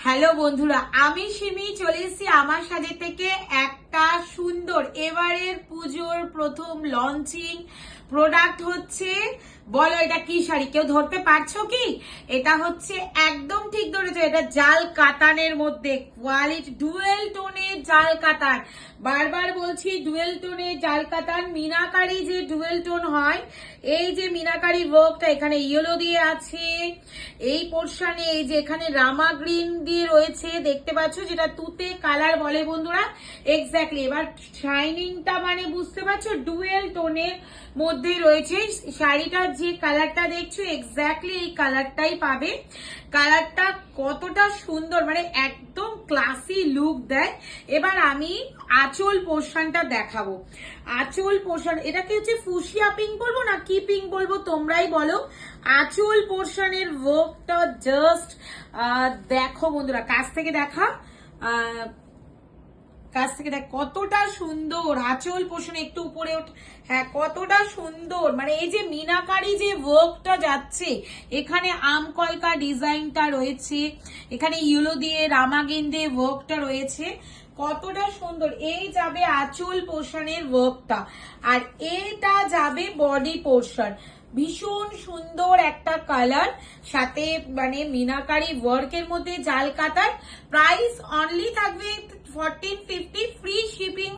Hello বন্ধুরা, আমি সিমি চলে এসেছি আমার সাজে থেকে একটা সুন্দর এবারের পুজোর প্রথম লঞ্চিং প্রোডাক্ট হচ্ছে। বলো এটা কি শাড়ি? কেউ ধরতে পারছো কি? এটা হচ্ছে একদম ঠিক ধরেছো, এটা জাল কাতানের মধ্যে কোয়ালিটি ডুয়েল টোনের জাল কাতান। বারবার বলছি ডুয়েল টোনের জাল কাতান। মিনাকারি যে ডুয়েল টোন হয়, এই যে মিনাকারি ওয়ার্কটা এখানে ইয়েলো দিয়ে আছে, এই পোর্শনে এই যে এখানে রামা গ্রিন দিয়ে রয়েছে, দেখতে পাচ্ছ, যেটা তুতে কালার বলে বন্ধুরা। এক্স্যাক্টলি, এবার শাইনিংটা মানে বুঝতে পারছো, ডুয়েল টোনের মধ্যে রয়েছে। শাড়িটার যে কালারটা দেখছো এক্স্যাক্টলি এই কালারটাই পাবে। কালারটা কতটা সুন্দর, মানে একদম ক্লাসি লুক দেয়। এবার আমি আঁচল পোর্শনটা দেখাবো। আঁচল পোর্শন, এটাকে হচ্ছে ফুসিয়া পিঙ্ক বলবো না কি পিঙ্ক বলবো তোমরাই বলো। আঁচল পোর্শনের ওয়ার্কটা জাস্ট দেখো বন্ধুরা, কাছ থেকে দেখা, কাছ থেকে দেখ কতটা সুন্দর। আঁচল পোষণ একটু উপরে হ্যাঁ, কতটা সুন্দর, মানে এই যে মিনাকারি যে ওয়ার্কটা যাচ্ছে, এখানে আম কলকা ডিজাইনটা রয়েছে, এখানে ইয়েলো দিয়ে রামাগিন দিয়ে ওয়ার্কটা রয়েছে, কতটা সুন্দর। এই যাবে আঁচল পোষণের ওয়ার্কটা, আর এটা যাবে বডি পোর্শন। ভীষণ সুন্দর একটা কালার, সাথে মানে মিনাকারি ওয়ার্কের মধ্যে জাল কাতার। প্রাইস অনলি থাকবে 1450, ফ্রি শিপিং।